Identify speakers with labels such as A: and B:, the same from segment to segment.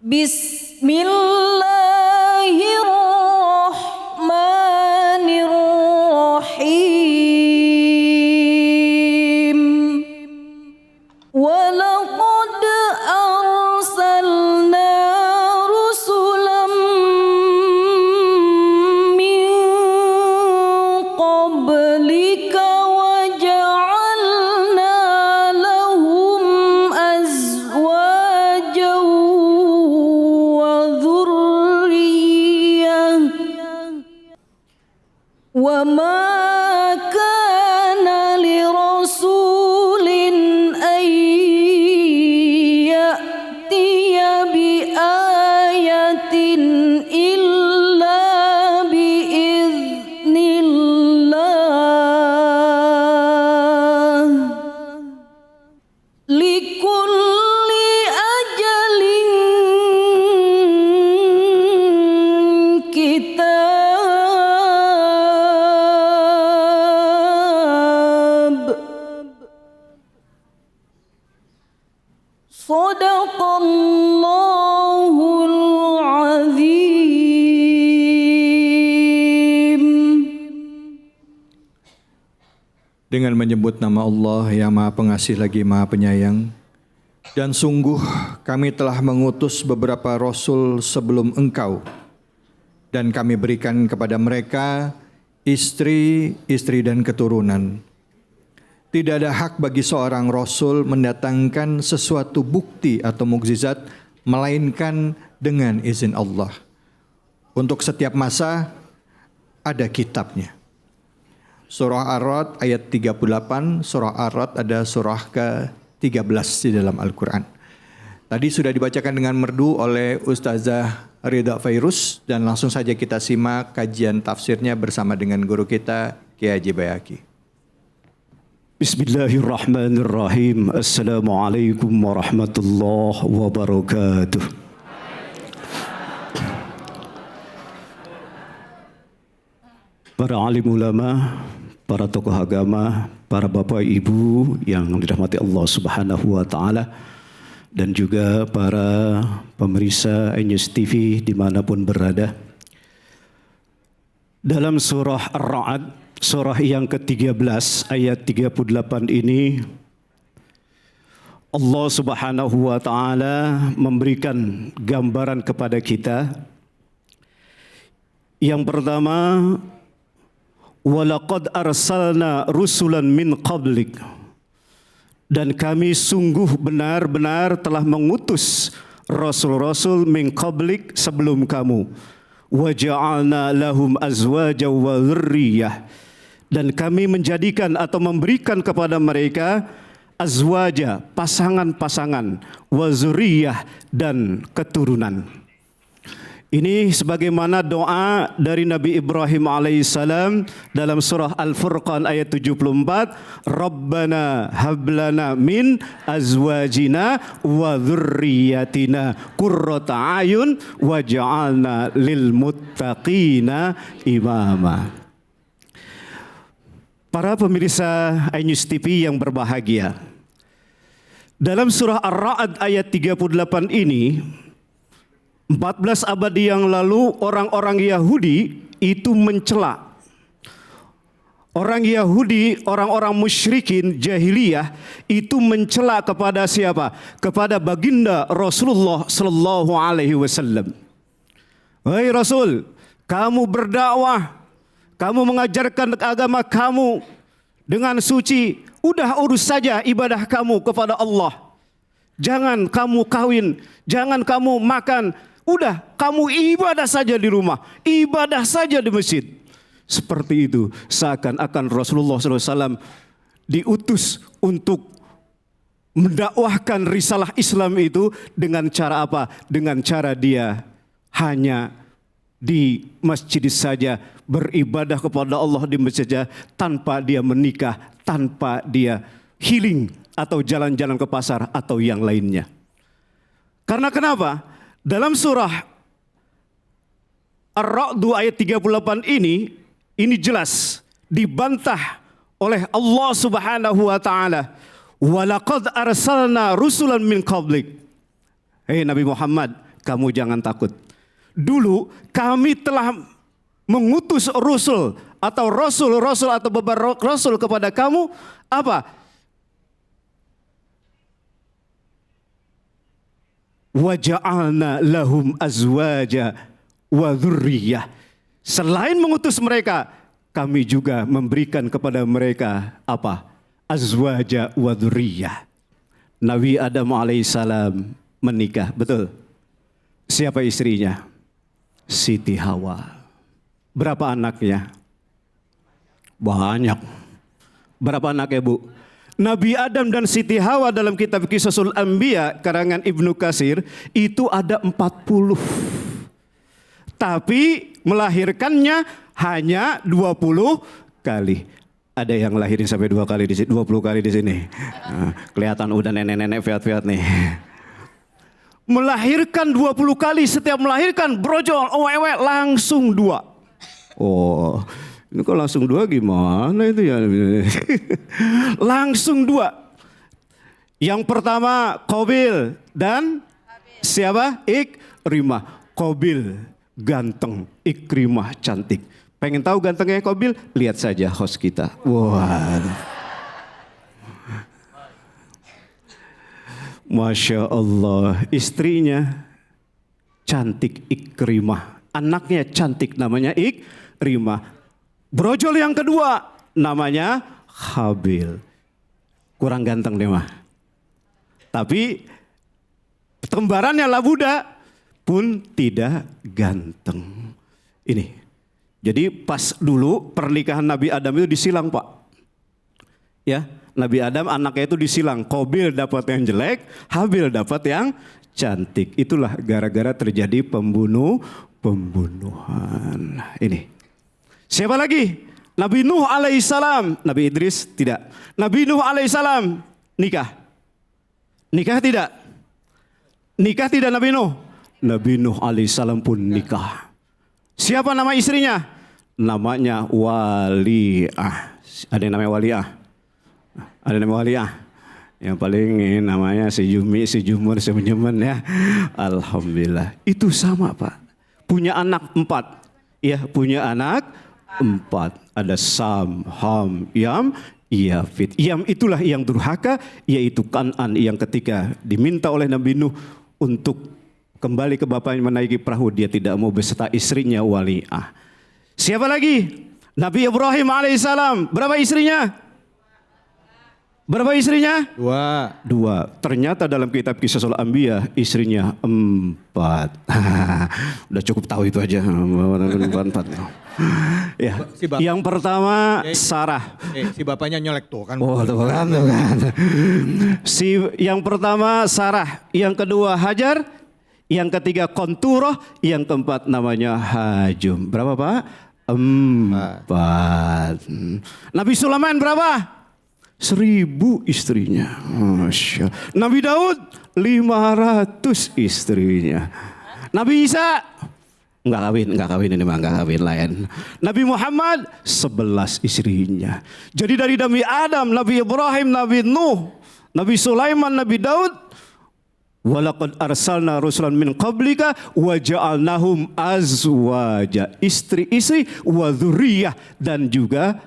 A: Bismillahirrahmanirrahim. Walaqad arsalna rusulam min qablika wa ja'alna lahum azwajan wa dhurriyyah wa ma kana lirasulin an ya'tiya bi ayatin illa bi idznillah likulli ajalin kitab. Shadaqallahul azim.
B: Dengan menyebut nama Allah yang Maha Pengasih lagi Maha Penyayang. Dan sungguh kami telah mengutus beberapa rasul sebelum engkau. Dan kami berikan kepada mereka istri dan keturunan. Tidak ada hak bagi seorang rasul mendatangkan sesuatu bukti atau mukjizat melainkan dengan izin Allah. Untuk setiap masa ada kitabnya. Surah Ar-Ra'd ayat 38, surah Ar-Ra'd ada surah ke-13 di dalam Al-Quran. Tadi sudah dibacakan dengan merdu oleh Ustazah Ridha Fairuz dan langsung saja kita simak kajian tafsirnya bersama dengan guru kita Kiai Haji Bayaki.
C: Bismillahirrahmanirrahim. Assalamualaikum warahmatullahi wabarakatuh. Para alim ulama, para tokoh agama, para bapak ibu yang dirahmati Allah Subhanahu wa taala, dan juga para pemirsa News TV dimanapun berada. Dalam surah Ar-Ra'd, surah yang ke-13 ayat 38 ini, Allah Subhanahu wa taala memberikan gambaran kepada kita. Yang pertama, walaqad arsalna rusulan min qablik. Dan kami sungguh benar-benar telah mengutus rasul-rasul min qablik sebelum kamu. Wa ja'alna lahum azwaja wa dhurriyyah. Dan kami menjadikan atau memberikan kepada mereka azwaja, pasangan-pasangan, wa dzurriyyah, dan keturunan. Ini sebagaimana doa dari Nabi Ibrahim alaihissalam dalam surah Al-Furqan ayat 74, Rabbana hablana min azwajina wa dzurriyyatina qurrata ayun waj'alna lil muttaqina imama. Para pemirsa iNews TV yang berbahagia, dalam surah Ar-Ra'd ayat 38 ini, 14 abad yang lalu orang-orang Yahudi itu mencela. Orang Yahudi, orang-orang musyrikin jahiliyah itu mencela kepada siapa? Kepada baginda Rasulullah sallallahu alaihi wasallam. Wahai Rasul, kamu berdakwah, kamu mengajarkan agama kamu dengan suci, udah urus saja ibadah kamu kepada Allah. Jangan kamu kawin, jangan kamu makan. Udah, kamu ibadah saja di rumah, ibadah saja di masjid. Seperti itu, seakan-akan Rasulullah SAW diutus untuk mendakwahkan risalah Islam itu dengan cara apa? Dengan cara dia hanya di masjid saja, beribadah kepada Allah di masjid saja, tanpa dia menikah, tanpa dia healing atau jalan-jalan ke pasar atau yang lainnya. Karena kenapa? Dalam surah Ar-Ra'd ayat 38 ini jelas dibantah oleh Allah Subhanahu wa taala. Walaqad arsalna rusulan min qablik. Hei Nabi Muhammad, kamu jangan takut. Dulu kami telah mengutus rasul atau rasul-rasul atau beberapa rasul kepada kamu apa? Wa ja'alna lahum azwaja wa dzurriyyah. Selain mengutus mereka, kami juga memberikan kepada mereka apa? Azwaja wa dzurriyyah. Nabi Adam alaihissalam menikah, betul? Siapa istrinya? Siti Hawa. Berapa anaknya? Banyak. Berapa anaknya, Bu? Nabi Adam dan Siti Hawa dalam kitab Qisasul Anbiya karangan Ibnu Katsir itu ada 40. Tapi melahirkannya hanya 20 kali. Ada yang lahirin sampai 2 kali di sini, 20 kali di sini. Nah, kelihatan udah nenek-nenek fiat-fiat nih. Melahirkan 20 kali, setiap melahirkan brojol, owe langsung 2. Oh, ini kok langsung 2 gimana itu ya? Langsung 2. Yang pertama Qabil dan siapa? Ikrimah. Qabil ganteng, Ikrimah cantik. Pengen tahu gantengnya Qabil? Lihat saja host kita. Wah. Masya Allah, istrinya cantik Ikrimah. Anaknya cantik namanya Ikrimah. Brojol yang kedua namanya Habil. Kurang ganteng deh mah. Tapi kembarannya Labuda pun tidak ganteng. Ini. Jadi pas dulu pernikahan Nabi Adam itu disilang, Pak. Ya, Nabi Adam anaknya itu disilang. Qabil dapat yang jelek, Habil dapat yang cantik. Itulah gara-gara terjadi pembunuhan. Ini. Siapa lagi? Nabi Nuh alaihissalam. Nabi Idris tidak. Nabi Nuh alaihissalam nikah. Nikah tidak? Nikah tidak Nabi Nuh? Nabi Nuh alaihissalam pun nikah. Siapa nama istrinya? Namanya Waliah. Ada yang namanya Waliah? Ada yang namanya Waliah? Yang paling namanya si Jumi, si Jumur, si Menyemen ya. Alhamdulillah. Itu sama Pak. Punya anak 4. Ya punya anak 4. Ada Sam, Ham, Yam, Yafid. Yam itulah yang durhaka, yaitu Kan'an yang ketika diminta oleh Nabi Nuh untuk kembali ke bapaknya menaiki perahu, dia tidak mau beserta istrinya Waliah. Siapa lagi? Nabi Ibrahim alaihissalam. Berapa istrinya? Berapa istrinya?
B: 2.
C: Ternyata dalam kitab Qisasul Anbiya istrinya 4. Udah cukup tahu itu aja. 4. Ya. Yang pertama Sarah.
B: Si bapaknya nyolek tuh kan.
C: Oh, tuh kan. Yang pertama Sarah, yang kedua Hajar, yang ketiga Konturoh, yang keempat namanya Hajum. Berapa Pak? 4. Nabi Sulaiman berapa? 1000 istrinya. Masya Allah. Nabi Daud 500 istrinya. Nabi Isa enggak kawin ini mah enggak kawin lain. Nabi Muhammad 11 istrinya. Jadi dari Nabi Adam, Nabi Ibrahim, Nabi Nuh, Nabi Sulaiman, Nabi Daud, walaqad arsalna rusulan min qablika wa ja'alnahum azwaja, istri-istri, wa dzurriyyah, dan juga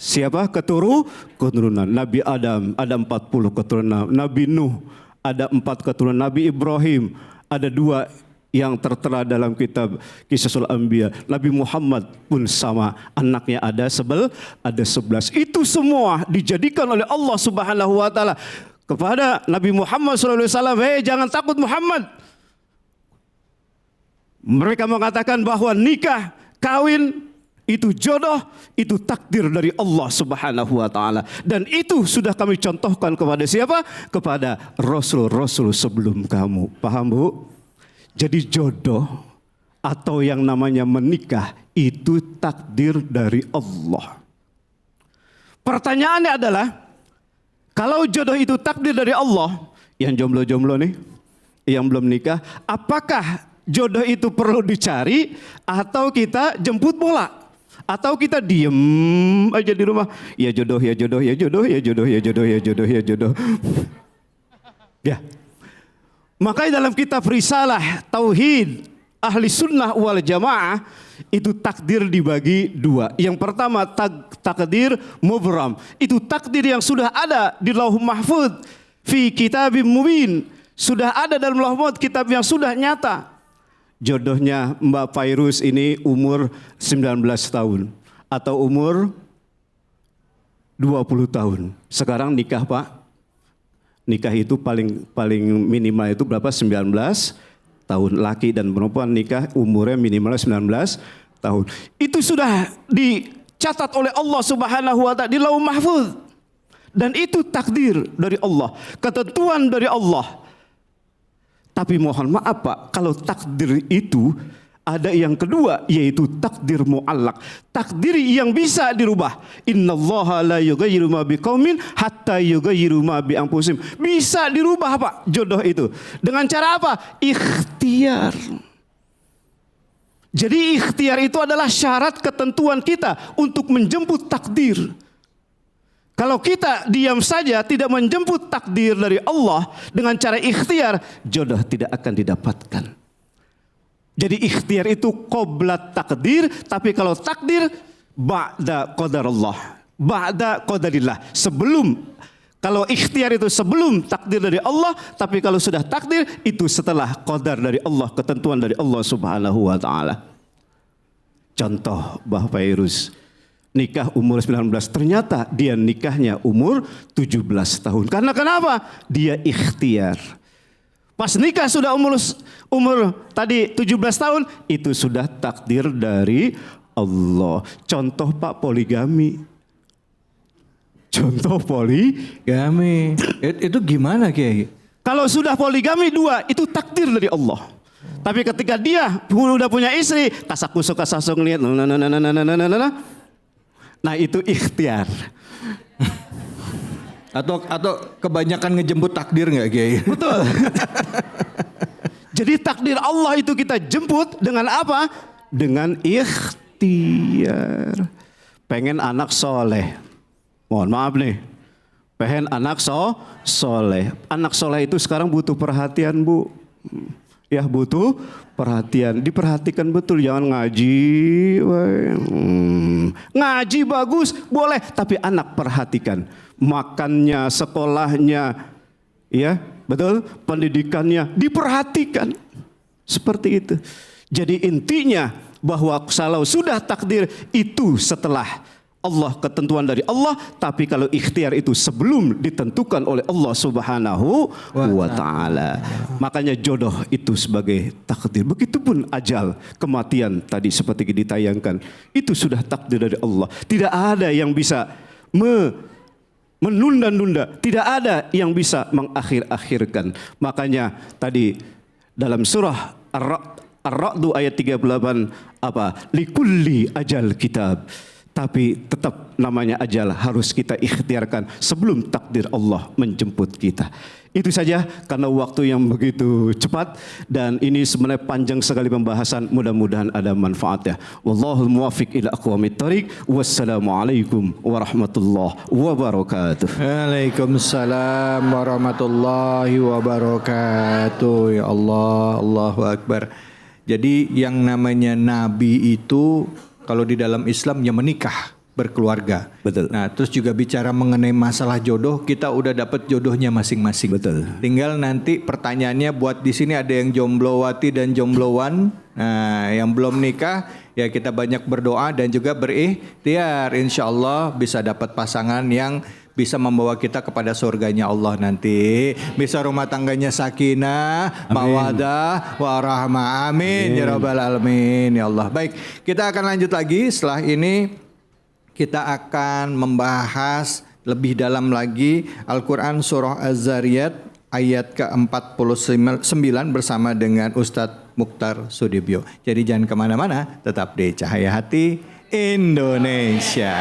C: siapa? Keturunan. Nabi Adam ada 40 keturunan. Nabi Nuh ada 4 keturunan. Nabi Ibrahim ada 2 yang tertera dalam kitab Qisasul Anbiya. Nabi Muhammad pun sama, anaknya ada 11. Itu semua dijadikan oleh Allah Subhanahu wa taala kepada Nabi Muhammad SAW. Hei, jangan takut Muhammad. Mereka mengatakan bahwa nikah, kawin, itu jodoh, itu takdir dari Allah Subhanahu wa taala. Dan itu sudah kami contohkan kepada siapa? Kepada rasul-rasul sebelum kamu. Paham Bu? Jadi jodoh atau yang namanya menikah itu takdir dari Allah. Pertanyaannya adalah, kalau jodoh itu takdir dari Allah, yang jomblo-jomblo nih, yang belum nikah, apakah jodoh itu perlu dicari atau kita jemput bola? Atau kita diem aja di rumah, ya jodoh, ya jodoh, ya jodoh, ya jodoh, ya jodoh, ya jodoh, ya jodoh. Ya. Makanya dalam kitab Risalah Tauhid Ahli Sunnah wal Jamaah itu takdir dibagi dua. Yang pertama takdir mubram. Itu takdir yang sudah ada di Lauh Mahfuz fi kitabim mubin. Sudah ada dalam Lauh Mahfuz, kitab yang sudah nyata. Jodohnya Mbak Fairuz ini umur 19 tahun atau umur 20 tahun. Sekarang nikah, Pak. Nikah itu paling minimal itu berapa? 19 tahun. Laki dan perempuan nikah umurnya minimal 19 tahun. Itu sudah dicatat oleh Allah Subhanahu wa taala di Lauh Mahfuz. Dan itu takdir dari Allah, ketentuan dari Allah. Tapi mohon maaf Pak, kalau takdir itu ada yang kedua, yaitu takdir mu'allaq. Takdir yang bisa dirubah. Innallaha la yughayyiru ma biqaumin hatta yughayyiru ma bi anfusihim. Bisa dirubah Pak jodoh itu. Dengan cara apa? Ikhtiar. Jadi ikhtiar itu adalah syarat ketentuan kita untuk menjemput takdir. Kalau kita diam saja tidak menjemput takdir dari Allah dengan cara ikhtiar, jodoh tidak akan didapatkan. Jadi ikhtiar itu qoblat takdir, tapi kalau takdir ba'da qadarullah, ba'da qadarillah. Kalau ikhtiar itu sebelum takdir dari Allah, tapi kalau sudah takdir itu setelah qadar dari Allah, ketentuan dari Allah Subhanahu wa taala. Contoh Mbah Fairuz nikah umur 19, ternyata dia nikahnya umur 17 tahun. Karena kenapa? Dia ikhtiar. Pas nikah sudah umur tadi 17 tahun, itu sudah takdir dari Allah. Contoh Pak, poligami. Contoh poligami.
B: Itu gimana Kiai?
C: Kalau sudah poligami 2, itu takdir dari Allah. Tapi ketika dia udah punya istri, kasak-kusuk lihat, nah itu ikhtiar.
B: Atau kebanyakan ngejemput takdir nggak Kiai?
C: Betul. Jadi takdir Allah itu kita jemput dengan apa? Dengan ikhtiar. Pengen anak soleh. Mohon maaf nih. Pengen anak soleh. Anak soleh itu sekarang butuh perhatian Bu. Ya butuh perhatian. Diperhatikan betul. Jangan ngaji. Ngaji bagus boleh. Tapi anak perhatikan. Makannya, sekolahnya, ya betul, pendidikannya diperhatikan seperti itu. Jadi intinya bahwa kalau sudah takdir itu setelah Allah, ketentuan dari Allah, tapi kalau ikhtiar itu sebelum ditentukan oleh Allah Subhanahu wa taala. Makanya jodoh itu sebagai takdir. Begitupun ajal, kematian tadi seperti ditayangkan, itu sudah takdir dari Allah. Tidak ada yang bisa menunda-nunda, tidak ada yang bisa mengakhir-akhirkan. Makanya tadi dalam surah Ar-Ra'd ayat 38 apa? Likulli ajal kitab. Tapi tetap namanya ajal harus kita ikhtiarkan sebelum takdir Allah menjemput kita. Itu saja karena waktu yang begitu cepat dan ini sebenarnya panjang sekali pembahasan, mudah-mudahan ada manfaatnya. Wallahul muwaffiq ila aqwamit thariq. Wassalamualaikum warahmatullahi wabarakatuh.
B: Waalaikumsalam warahmatullahi wabarakatuh. Ya Allah, Allahu Akbar. Jadi yang namanya nabi itu kalau di dalam Islam ya menikah, berkeluarga.
C: Betul.
B: Nah, terus juga bicara mengenai masalah jodoh, kita udah dapat jodohnya masing-masing.
C: Betul.
B: Tinggal nanti pertanyaannya buat di sini ada yang jomblowati dan jomblowan. Nah, yang belum nikah ya kita banyak berdoa dan juga berikhtiar. Insya Allah bisa dapat pasangan yang bisa membawa kita kepada surganya Allah nanti. Bisa rumah tangganya sakinah, mawadah, warahmah. Amin. Ya Rabbal Alamin. Ya Allah. Baik, kita akan lanjut lagi. Setelah ini kita akan membahas lebih dalam lagi Al-Quran Surah Az-Zariyat ayat ke-49 bersama dengan Ustadz Mukhtar Sudibyo. Jadi jangan kemana-mana, tetap di Cahaya Hati Indonesia.